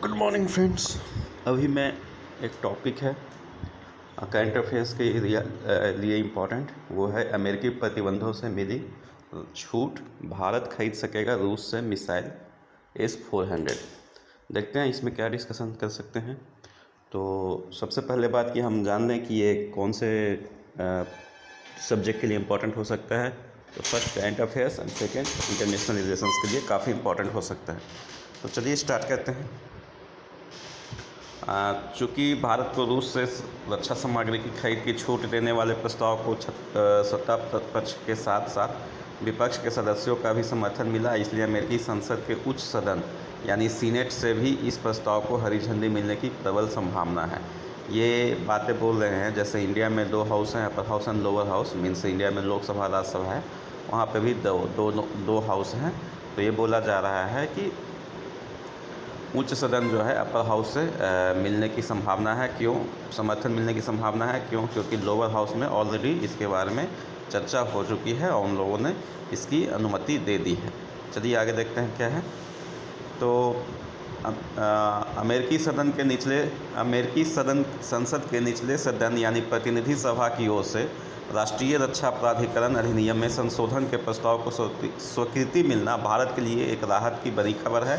Good morning friends. अभी मैं एक टॉपिक है करंट अफेयर्स के लिए इम्पोर्टेंट, वो है अमेरिकी प्रतिबंधों से मिली छूट, भारत खरीद सकेगा रूस से मिसाइल S-400। देखते हैं इसमें क्या डिस्कशन कर सकते हैं। तो सबसे पहले बात कि हम जान लें कि ये कौन से सब्जेक्ट के लिए इम्पोर्टेंट हो सकता है। तो first current affairs and second international relations के लिए काफ़ी इम्पोर्टेंट हो सकता है। तो चलिए स्टार्ट करते हैं। चूँकि भारत को रूस से रक्षा सामग्री की खरीद की छूट देने वाले प्रस्ताव को सत्ता पक्ष के साथ साथ विपक्ष के सदस्यों का भी समर्थन मिला, इसलिए अमेरिकी संसद के उच्च सदन यानी सीनेट से भी इस प्रस्ताव को हरी झंडी मिलने की प्रबल संभावना है। ये बातें बोल रहे हैं जैसे इंडिया में दो हाउस हैं, upper house and lower house, means India में लोकसभा राज्यसभा है, वहाँ पे भी दो हाउस हैं। तो ये बोला जा रहा है कि उच्च सदन जो है अपर हाउस से मिलने की संभावना है। क्यों समर्थन मिलने की संभावना है? क्योंकि लोअर हाउस में ऑलरेडी इसके बारे में चर्चा हो चुकी है और उन लोगों ने इसकी अनुमति दे दी है। चलिए आगे देखते हैं क्या है। तो अमेरिकी संसद के निचले सदन यानी प्रतिनिधि सभा की ओर से राष्ट्रीय रक्षा प्राधिकरण अधिनियम में संशोधन के प्रस्ताव को स्वीकृति मिलना भारत के लिए एक राहत की बड़ी खबर है।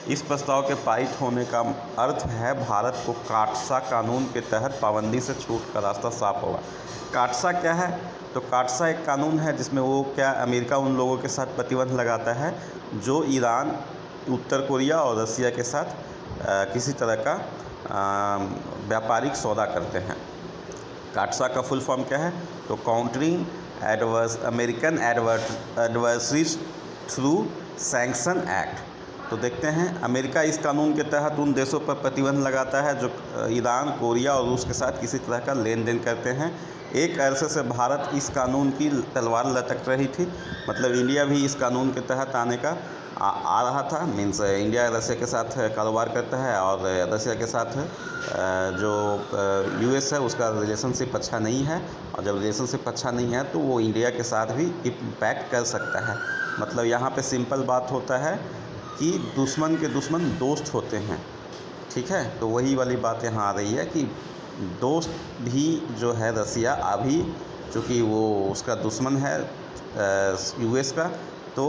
इस प्रस्ताव के पारित होने का अर्थ है भारत को काटसा कानून के तहत पाबंदी से छूट का रास्ता साफ होगा। काटसा क्या है? तो काटसा एक कानून है जिसमें अमेरिका उन लोगों के साथ प्रतिबंध लगाता है जो ईरान, उत्तर कोरिया और रसिया के साथ किसी तरह का व्यापारिक सौदा करते हैं। काटसा का फुल फॉर्म क्या है? तो countering American adversaries through sanction act. तो देखते हैं, अमेरिका इस कानून के तहत उन देशों पर प्रतिबंध लगाता है जो ईरान, कोरिया और रूस के साथ किसी तरह का लेन देन करते हैं। एक अरसे से भारत इस कानून की तलवार लटक रही थी, मतलब इंडिया भी इस कानून के तहत आने का आ रहा था। मीन्स इंडिया रसिया के साथ कारोबार करता है और रसिया के साथ जो US है उसका रिलेशनशिप अच्छा नहीं है, और जब रिलेशनशिप अच्छा नहीं है तो वो इंडिया के साथ भी इम्पैक्ट कर सकता है। मतलब यहाँ पे सिंपल बात होता है कि दुश्मन के दुश्मन दोस्त होते हैं, ठीक है। तो वही वाली बात यहाँ आ रही है कि दोस्त भी जो है रसिया अभी, चूँकि वो उसका दुश्मन है US का, तो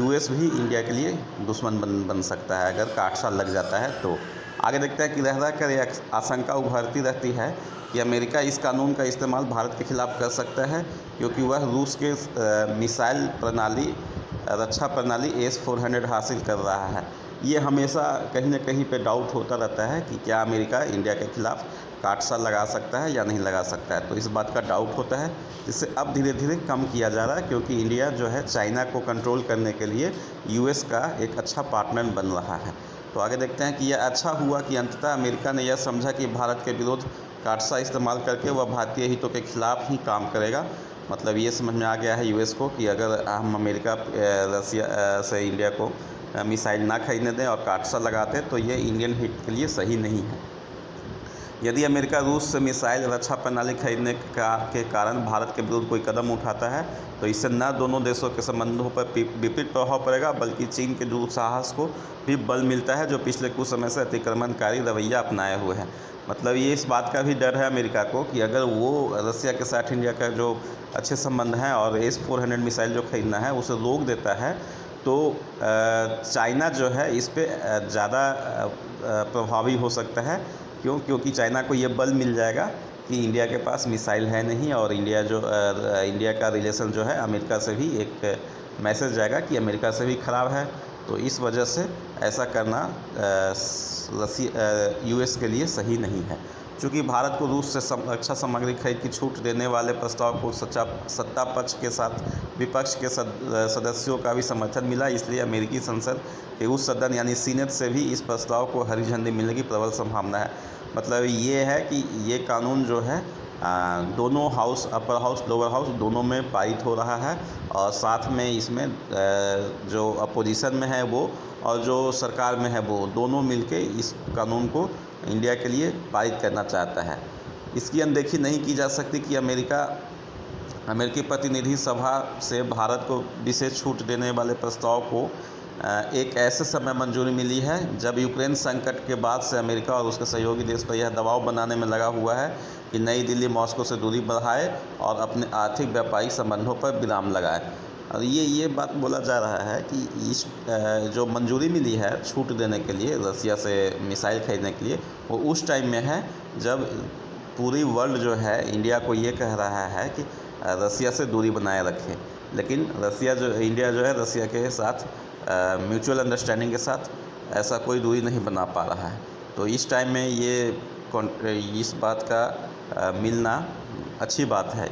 US भी इंडिया के लिए दुश्मन बन सकता है अगर काटसा लग जाता है। तो आगे देखते हैं कि रह कर यह आशंका उभरती रहती है कि अमेरिका इस कानून का इस्तेमाल भारत के खिलाफ कर सकता है, क्योंकि वह रूस के मिसाइल प्रणाली, रक्षा प्रणाली S-400 हासिल कर रहा है। ये हमेशा कहीं ना कहीं पे डाउट होता रहता है कि क्या अमेरिका इंडिया के खिलाफ काटसा लगा सकता है या नहीं लगा सकता है। तो इस बात का डाउट होता है, जिससे अब धीरे धीरे कम किया जा रहा है, क्योंकि इंडिया जो है चाइना को कंट्रोल करने के लिए US का एक अच्छा पार्टनर बन रहा है। तो आगे देखते हैं कि यह अच्छा हुआ कि अंततः अमेरिका ने यह समझा कि भारत के विरुद्ध काटसा इस्तेमाल करके वह भारतीय हितों के खिलाफ ही काम करेगा। मतलब ये समझ में आ गया है US को कि अगर हम अमेरिका रसिया से इंडिया को मिसाइल ना खरीदने दें और काटसा लगाते तो ये इंडियन हित के लिए सही नहीं है। यदि अमेरिका रूस से मिसाइल रक्षा प्रणाली खरीदने के कारण भारत के विरुद्ध कोई कदम उठाता है तो इससे न दोनों देशों के संबंधों पर विपरीत प्रभाव पड़ेगा, बल्कि चीन के दुस्साहस को भी बल मिलता है, जो पिछले कुछ समय से अतिक्रमणकारी रवैया अपनाए हुए हैं। मतलब ये इस बात का भी डर है अमेरिका को कि अगर वो रसिया के साथ इंडिया का जो अच्छे संबंध हैं और S-400 मिसाइल जो खरीदना है उसे रोक देता है, तो चाइना जो है इस पर ज़्यादा प्रभावी हो सकता है। क्योंकि चाइना को ये बल मिल जाएगा कि इंडिया के पास मिसाइल है नहीं, और इंडिया का रिलेशन जो है अमेरिका से भी एक मैसेज जाएगा कि अमेरिका से भी ख़राब है। तो इस वजह से ऐसा करना US के लिए सही नहीं है। चूँकि भारत को रूस से रक्षा सामग्री खरीद की छूट देने वाले प्रस्ताव को सत्ता पक्ष के साथ विपक्ष के सदस्यों का भी समर्थन मिला, इसलिए अमेरिकी संसद के उस सदन यानी सीनेट से भी इस प्रस्ताव को हरी झंडी मिलने की प्रबल संभावना है। मतलब ये है कि ये कानून जो है दोनों house, upper house, lower house, दोनों में पारित हो रहा है, और साथ में इसमें जो अपोजिशन में है वो और जो सरकार में है वो दोनों मिलके इस कानून को इंडिया के लिए पारित करना चाहता है। इसकी अनदेखी नहीं की जा सकती कि अमेरिकी प्रतिनिधि सभा से भारत को विशेष छूट देने वाले प्रस्ताव को एक ऐसे समय मंजूरी मिली है जब यूक्रेन संकट के बाद से अमेरिका और उसके सहयोगी देश पर यह दबाव बनाने में लगा हुआ है कि नई दिल्ली मॉस्को से दूरी बढ़ाए और अपने आर्थिक व्यापारिक संबंधों पर विराम लगाए। और ये बात बोला जा रहा है कि इस जो मंजूरी मिली है छूट देने के लिए रसिया से मिसाइल खरीदने के लिए, वो उस टाइम में है जब पूरी वर्ल्ड जो है इंडिया को ये कह रहा है कि रसिया से दूरी बनाए रखें। लेकिन इंडिया जो है रसिया के साथ म्यूचुअल अंडरस्टैंडिंग के साथ ऐसा कोई दूरी नहीं बना पा रहा है। तो इस टाइम में इस बात का मिलना अच्छी बात है।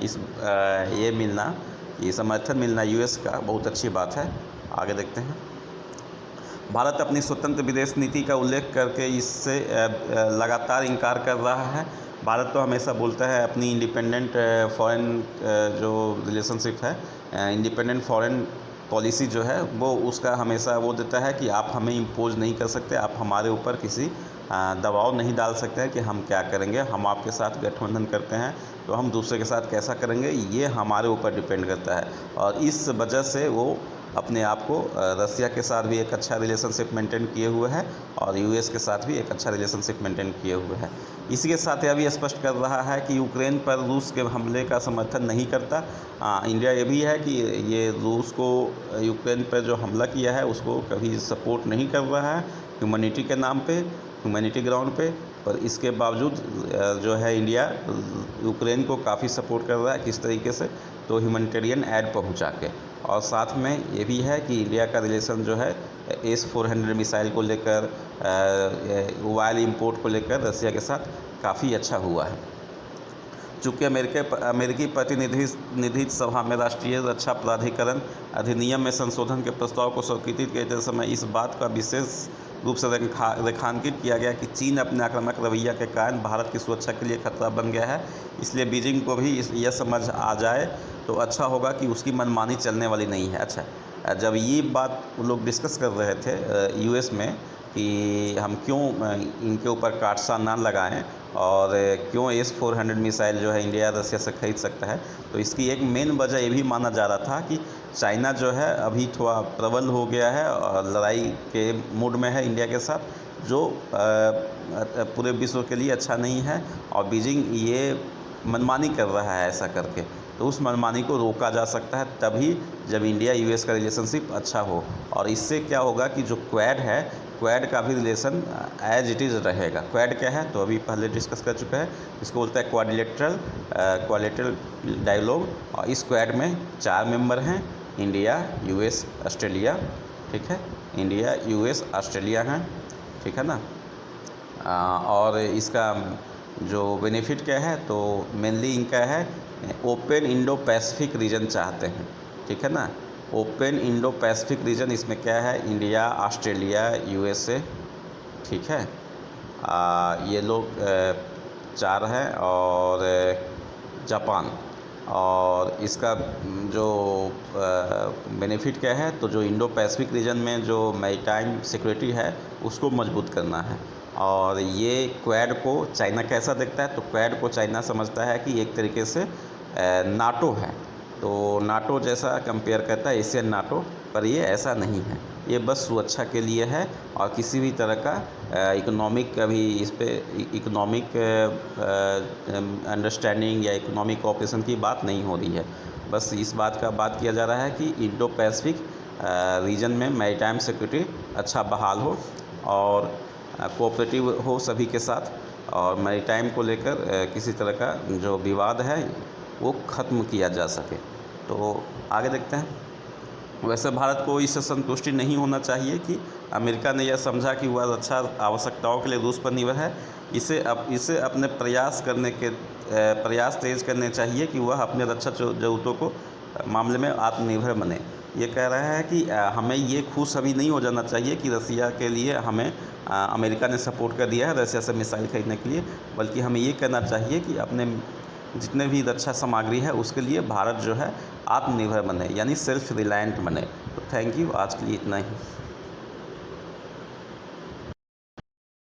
ये मिलना, ये समर्थन मिलना यूएस का बहुत अच्छी बात है। आगे देखते हैं। भारत अपनी स्वतंत्र विदेश नीति का उल्लेख करके इससे लगातार इनकार कर रहा है। भारत तो हमेशा बोलता है अपनी इंडिपेंडेंट फॉरेन जो रिलेशनशिप है, इंडिपेंडेंट फॉरेन पॉलिसी जो है वो उसका हमेशा वो देता है कि आप हमें इम्पोज नहीं कर सकते, आप हमारे ऊपर किसी दबाव नहीं डाल सकते हैं कि हम क्या करेंगे। हम आपके साथ गठबंधन करते हैं तो हम दूसरे के साथ कैसा करेंगे ये हमारे ऊपर डिपेंड करता है। और इस वजह से वो अपने आप को रसिया के साथ भी एक अच्छा रिलेशनशिप मेंटेन किए हुए है और यूएस के साथ भी एक अच्छा रिलेशनशिप मेंटेन किए हुए है। इसी के साथ यह भी स्पष्ट कर रहा है कि यूक्रेन पर रूस के हमले का समर्थन नहीं करता। इंडिया ये भी है कि ये रूस को यूक्रेन पर जो हमला किया है उसको कभी सपोर्ट नहीं कर रहा है ह्यूमैनिटी के नाम पे, ह्यूमैनिटी ग्राउंड पे। पर इसके बावजूद जो है इंडिया यूक्रेन को काफ़ी सपोर्ट कर रहा है। किस तरीके से, तो ह्यूमैनिटेरियन एड पहुंचा के। और साथ में ये भी है कि इंडिया का रिलेशन जो है S-400 मिसाइल को लेकर, ऑयल इंपोर्ट को लेकर रसिया के साथ काफ़ी अच्छा हुआ है। चूँकि अमेरिकी प्रतिनिधि सभा में राष्ट्रीय रक्षा प्राधिकरण अधिनियम में संशोधन के प्रस्ताव को स्वीकृत करते समय इस बात का विशेष रूप से रेखांकित किया गया कि चीन अपने आक्रामक रवैया के कारण भारत की सुरक्षा के लिए खतरा बन गया है। इसलिए बीजिंग को भी यह समझ आ जाए तो अच्छा होगा कि उसकी मनमानी चलने वाली नहीं है। अच्छा, जब ये बात लोग डिस्कस कर रहे थे यूएस में कि हम क्यों इनके ऊपर काटसा ना लगाएं और क्यों S-400 मिसाइल जो है इंडिया रसिया से खरीद सकता है, तो इसकी एक मेन वजह ये भी माना जा रहा था कि चाइना जो है अभी थोड़ा प्रबल हो गया है और लड़ाई के मूड में है इंडिया के साथ, जो पूरे विश्व के लिए अच्छा नहीं है। और बीजिंग ये मनमानी कर रहा है ऐसा करके, तो उस मनमानी को रोका जा सकता है तभी जब इंडिया यूएस का रिलेशनशिप अच्छा हो। और इससे क्या होगा कि जो क्वाड है, क्वाड का भी रिलेशन एज इट इज़ रहेगा। क्वाड क्या है तो अभी पहले डिस्कस कर चुका है, इसको बोलता है क्वाड्रिलेटरल डायलॉग। और इस क्वाड में 4 मेंबर हैं, इंडिया, यूएस, ऑस्ट्रेलिया। ठीक है, इंडिया, यूएस, ऑस्ट्रेलिया हैं, ठीक है ना। और इसका जो बेनिफिट क्या है तो मेनली इनका है ओपन इंडो पैसिफिक रीजन चाहते हैं, ठीक है ना। ओपन इंडो पैसिफिक रीजन, इसमें क्या है, इंडिया, ऑस्ट्रेलिया, यूएसए, ठीक है। ये लोग 4 हैं और जापान। और इसका जो बेनिफिट क्या है तो जो इंडो पैसिफिक रीजन में जो मैरीटाइम सिक्योरिटी है उसको मजबूत करना है। और ये क्वाड को चाइना कैसा देखता है तो क्वाड को चाइना समझता है कि एक तरीके से नाटो है, तो नाटो जैसा कंपेयर करता है एशियन नाटो, पर ये ऐसा नहीं है। ये बस सुरक्षा के लिए है और किसी भी तरह का इकोनॉमिक अभी इस पे इकोनॉमिक अंडरस्टैंडिंग या इकोनॉमिक कोऑपरेशन की बात नहीं हो रही है। बस इस बात किया जा रहा है कि इंडो पैसिफिक रीजन में मैरीटाइम सिक्योरिटी अच्छा बहाल हो और कोऑपरेटिव हो सभी के साथ, और मैरीटाइम को लेकर किसी तरह का जो विवाद है वो ख़त्म किया जा सके। तो आगे देखते हैं। वैसे भारत को इससे संतुष्टि नहीं होना चाहिए कि अमेरिका ने यह समझा कि वह रक्षा आवश्यकताओं के लिए रूस पर निर्भर है। इसे अपने प्रयास तेज करने चाहिए कि वह अपने रक्षा ज़रूरतों को मामले में आत्मनिर्भर बने। ये कह रहा है कि हमें ये खुश अभी नहीं हो जाना चाहिए कि रसिया के लिए हमें अमेरिका ने सपोर्ट कर दिया है रसिया से मिसाइल खरीदने के लिए, बल्कि हमें ये कहना चाहिए कि अपने जितने भी रक्षा सामग्री है उसके लिए भारत जो है आत्मनिर्भर बने, यानी सेल्फ रिलायंट बने। तो थैंक यू, आज के लिए इतना ही।